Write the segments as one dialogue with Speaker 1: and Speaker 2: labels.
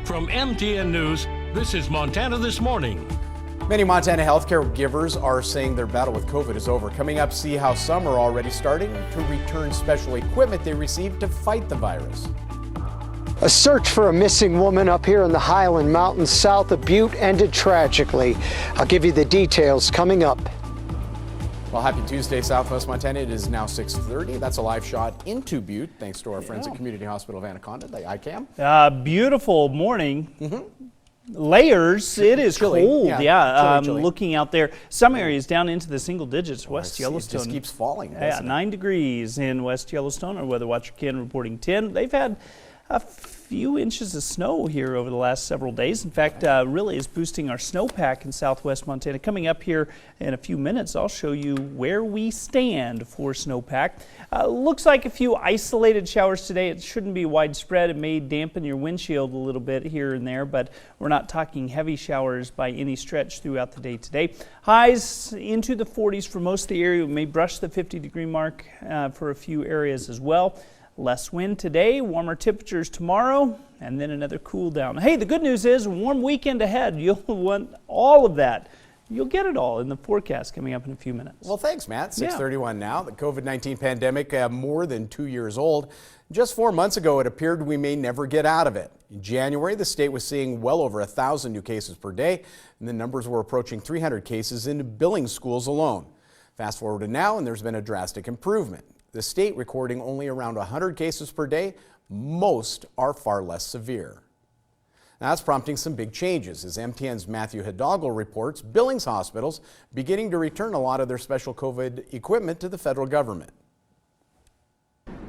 Speaker 1: From MTN News, this is Montana This Morning.
Speaker 2: Many Montana healthcare givers are saying their battle with COVID is over. Coming up, see how some are already starting to return special equipment they received to fight the virus.
Speaker 3: A search for a missing woman up here in the Highland Mountains south of Butte ended tragically. I'll give you the details coming up.
Speaker 2: Well, happy Tuesday, Southwest Montana. It is now 6:30. That's a live shot into Butte, thanks to our friends at Community Hospital of Anaconda, the ICAM.
Speaker 4: Beautiful morning. Layers. It is
Speaker 2: chilly.
Speaker 4: cold.
Speaker 2: Chilly.
Speaker 4: Looking out there, some areas down into the single digits. West Yellowstone.
Speaker 2: It just keeps falling.
Speaker 4: Yeah, 9 degrees in West Yellowstone. Our weather watcher Ken reporting 10. They've had a few inches of snow here over the last several days. In fact, really is boosting our snowpack in southwest Montana. Coming up here in a few minutes, I'll show you where we stand for snowpack. Looks like a few isolated showers today. It shouldn't be widespread. It may dampen your windshield a little bit here and there, but we're not talking heavy showers by any stretch throughout the day today. Highs into the 40s for most of the area. We may brush the 50-degree mark for a few areas as well. Less wind today, warmer temperatures tomorrow, and then another cool down. Hey, the good news is a warm weekend ahead. You'll want all of that. You'll get it all in the forecast coming up in a few minutes.
Speaker 2: Well, thanks, Matt. 6:31 now. The COVID-19 pandemic, more than 2 years old. Just 4 months ago, it appeared we may never get out of it. In January, the state was seeing well over 1,000 new cases per day, and the numbers were approaching 300 cases in Billings schools alone. Fast forward to now, and there's been a drastic improvement. The state recording only around 100 cases per day. Most are far less severe. Now, that's prompting some big changes. As MTN's Matthew Hidalgo reports, Billings hospitals beginning to return a lot of their special COVID equipment to the federal government.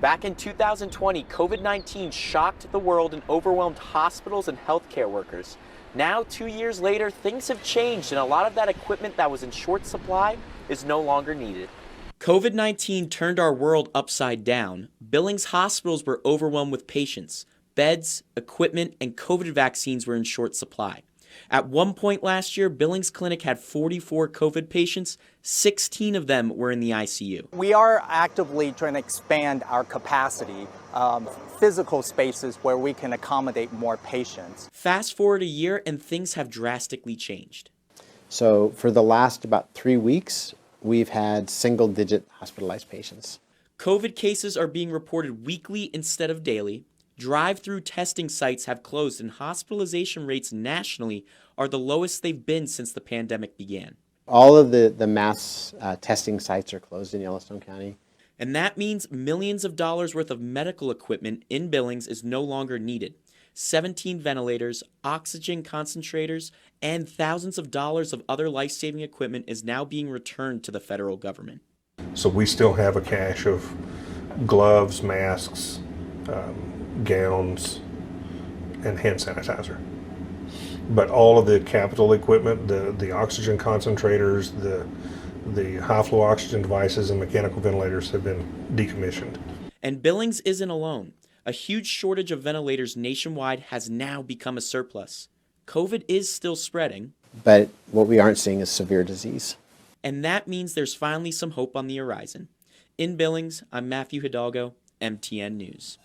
Speaker 5: Back in 2020, COVID-19 shocked the world and overwhelmed hospitals and healthcare workers. Now, 2 years later, things have changed, and a lot of that equipment that was in short supply is no longer needed. COVID-19 turned our world upside down. Billings hospitals were overwhelmed with patients. Beds, equipment, and COVID vaccines were in short supply. At one point last year, Billings Clinic had 44 COVID patients. 16 of them were in the ICU.
Speaker 6: We are actively trying to expand our capacity, physical spaces where we can accommodate more patients.
Speaker 5: Fast forward a year and things have drastically changed.
Speaker 7: So for the last about 3 weeks, we've had single-digit hospitalized patients.
Speaker 5: COVID cases are being reported weekly instead of daily. Drive-through testing sites have closed, and hospitalization rates nationally are the lowest they've been since the pandemic began.
Speaker 7: All of the mass testing sites are closed in Yellowstone County.
Speaker 5: And that means millions of dollars worth of medical equipment in Billings is no longer needed. 17 ventilators, oxygen concentrators, and thousands of dollars of other life-saving equipment is now being returned to the federal government.
Speaker 8: So we still have a cache of gloves, masks, gowns, and hand sanitizer. But all of the capital equipment, the oxygen concentrators, the high-flow oxygen devices, and mechanical ventilators have been decommissioned.
Speaker 5: And Billings isn't alone. A huge shortage of ventilators nationwide has now become a surplus. COVID is still spreading.
Speaker 7: But what we aren't seeing is severe disease.
Speaker 5: And that means there's finally some hope on the horizon. In Billings, I'm Matthew Hidalgo, MTN News.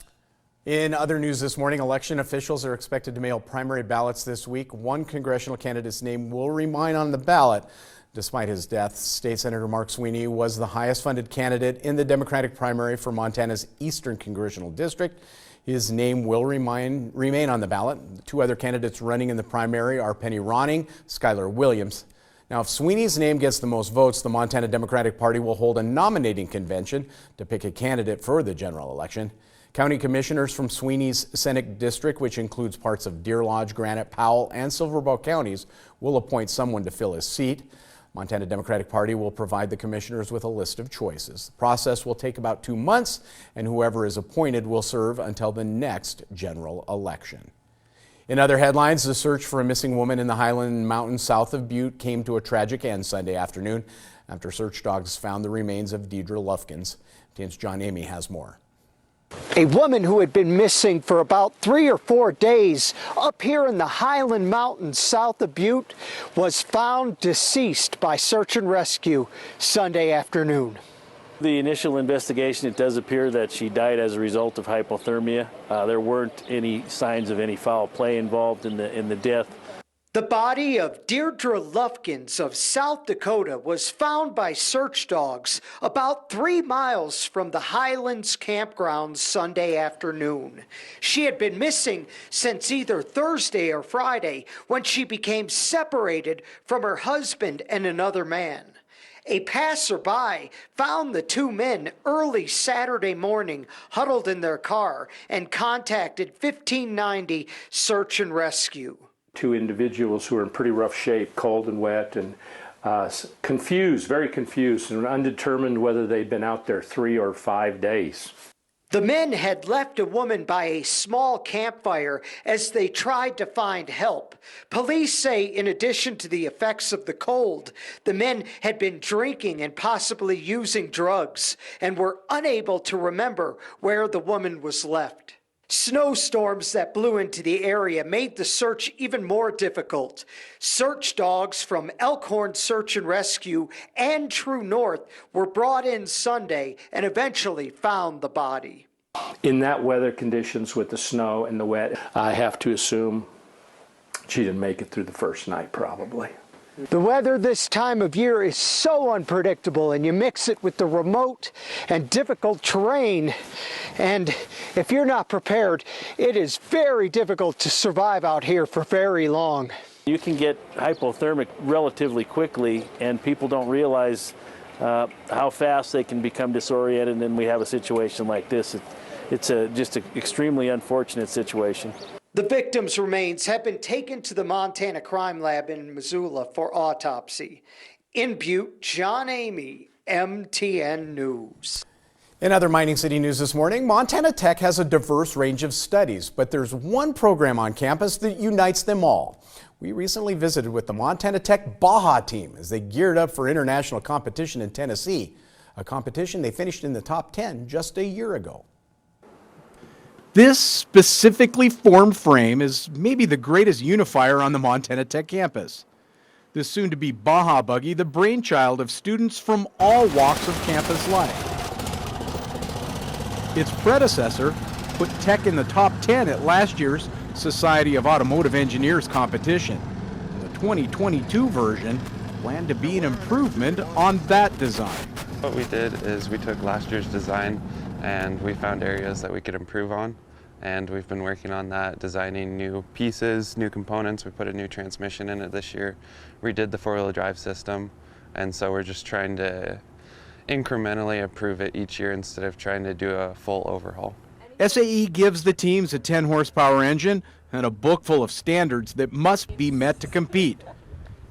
Speaker 2: In other news this morning, election officials are expected to mail primary ballots this week. One congressional candidate's name will remain on the ballot. Despite his death, State Senator Mark Sweeney was the highest funded candidate in the Democratic primary for Montana's Eastern Congressional District. His name will remain on the ballot. The two other candidates running in the primary are Penny Ronning, Skylar Williams. Now, if Sweeney's name gets the most votes, the Montana Democratic Party will hold a nominating convention to pick a candidate for the general election. County commissioners from Sweeney's Senate District, which includes parts of Deer Lodge, Granite, Powell, and Silver Bow counties, will appoint someone to fill his seat. Montana Democratic Party will provide the commissioners with a list of choices. The process will take about 2 months, and whoever is appointed will serve until the next general election. In other headlines, the search for a missing woman in the Highland Mountains south of Butte came to a tragic end Sunday afternoon after search dogs found the remains of Deidre Lufkins. TN's John Amy has more.
Speaker 3: A woman who had been missing for about 3 or 4 days up here in the Highland Mountains south of Butte was found deceased by search and rescue Sunday afternoon.
Speaker 9: The initial investigation, it does appear that she died as a result of hypothermia. There weren't any signs of any foul play involved in the death.
Speaker 3: The body of Deirdre Lufkins of South Dakota was found by search dogs about 3 miles from the Highlands campground Sunday afternoon. She had been missing since either Thursday or Friday when she became separated from her husband and another man. A passerby found the two men early Saturday morning huddled in their car and contacted 1590 Search and Rescue.
Speaker 10: Two individuals who are in pretty rough shape, cold and wet, and confused, very confused, and undetermined whether they'd been out there 3 or 5 days.
Speaker 3: The men had left a woman by a small campfire as they tried to find help. Police say in addition to the effects of the cold, the men had been drinking and possibly using drugs and were unable to remember where the woman was left. Snowstorms that blew into the area made the search even more difficult. Search dogs from Elkhorn Search and Rescue and True North were brought in Sunday and eventually found the body.
Speaker 10: In that weather conditions with the snow and the wet, I have to assume she didn't make it through the first night probably.
Speaker 3: The weather this time of year is so unpredictable, and you mix it with the remote and difficult terrain, and if you're not prepared, it is very difficult to survive out here for very long.
Speaker 9: You can get hypothermic relatively quickly, and people don't realize how fast they can become disoriented, and then we have a situation like this. It's just an extremely unfortunate situation.
Speaker 3: The victim's remains have been taken to the Montana Crime Lab in Missoula for autopsy. In Butte, John Amy, MTN News.
Speaker 2: In other Mining City news this morning, Montana Tech has a diverse range of studies, but there's one program on campus that unites them all. We recently visited with the Montana Tech Baja team as they geared up for international competition in Tennessee, a competition they finished in the top 10 just a year ago.
Speaker 11: This specifically formed frame is maybe the greatest unifier on the Montana Tech campus. This soon-to-be Baja buggy, the brainchild of students from all walks of campus life. Its predecessor put Tech in the top 10 at last year's Society of Automotive Engineers competition. The 2022 version planned to be an improvement on that design.
Speaker 12: What we did is we took last year's design and we found areas that we could improve on, and we've been working on that, designing new pieces, new components. We put a new transmission in it this year, redid the four-wheel drive system, and so we're just trying to incrementally improve it each year instead of trying to do a full overhaul.
Speaker 11: SAE gives the teams a 10-horsepower engine and a book full of standards that must be met to compete.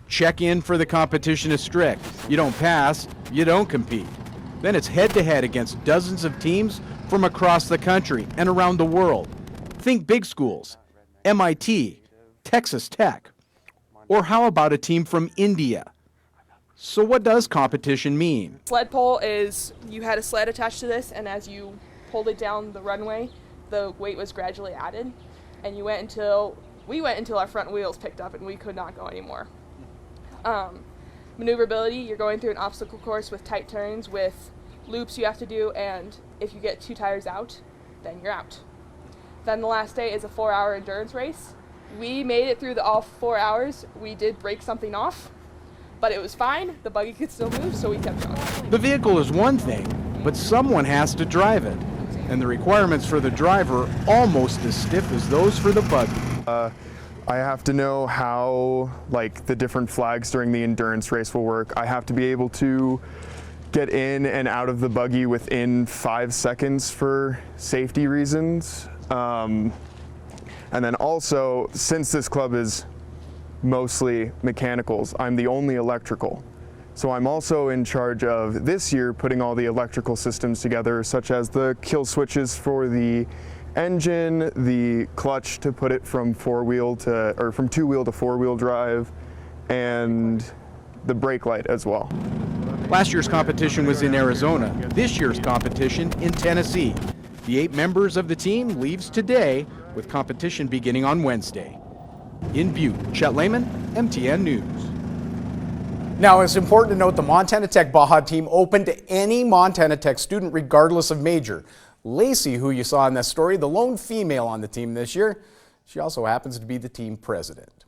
Speaker 11: Check-in for the competition is strict. You don't pass, you don't compete. Then it's head-to-head against dozens of teams from across the country and around the world. Think big schools, MIT, Texas Tech. Or how about a team from India? So what does competition mean?
Speaker 13: Sled pull is you had a sled attached to this, and as you pulled it down the runway, the weight was gradually added, and we went until our front wheels picked up and we could not go anymore. Maneuverability, you're going through an obstacle course with tight turns with loops you have to do, and if you get 2 tires out, then you're out. Then the last day is a 4-hour endurance race. We made it through all 4 hours. We did break something off, but it was fine. The buggy could still move, so we kept going.
Speaker 11: The vehicle is one thing, but someone has to drive it, and the requirements for the driver are almost as stiff as those for the buggy.
Speaker 14: I have to know how the different flags during the endurance race will work. I have to be able to get in and out of the buggy within 5 seconds for safety reasons. And then also, since this club is mostly mechanicals, I'm the only electrical. So I'm also in charge of this year putting all the electrical systems together, such as the kill switches for the engine, the clutch to put it from from 2-wheel to 4-wheel drive, and the brake light as well.
Speaker 11: Last year's competition was in Arizona. This year's competition in Tennessee. The 8 members of the team leaves today, with competition beginning on Wednesday. In Butte, Chet Lehman, MTN News.
Speaker 2: Now, it's important to note the Montana Tech Baja team open to any Montana Tech student regardless of major. Lacey, who you saw in that story, the lone female on the team this year, she also happens to be the team president.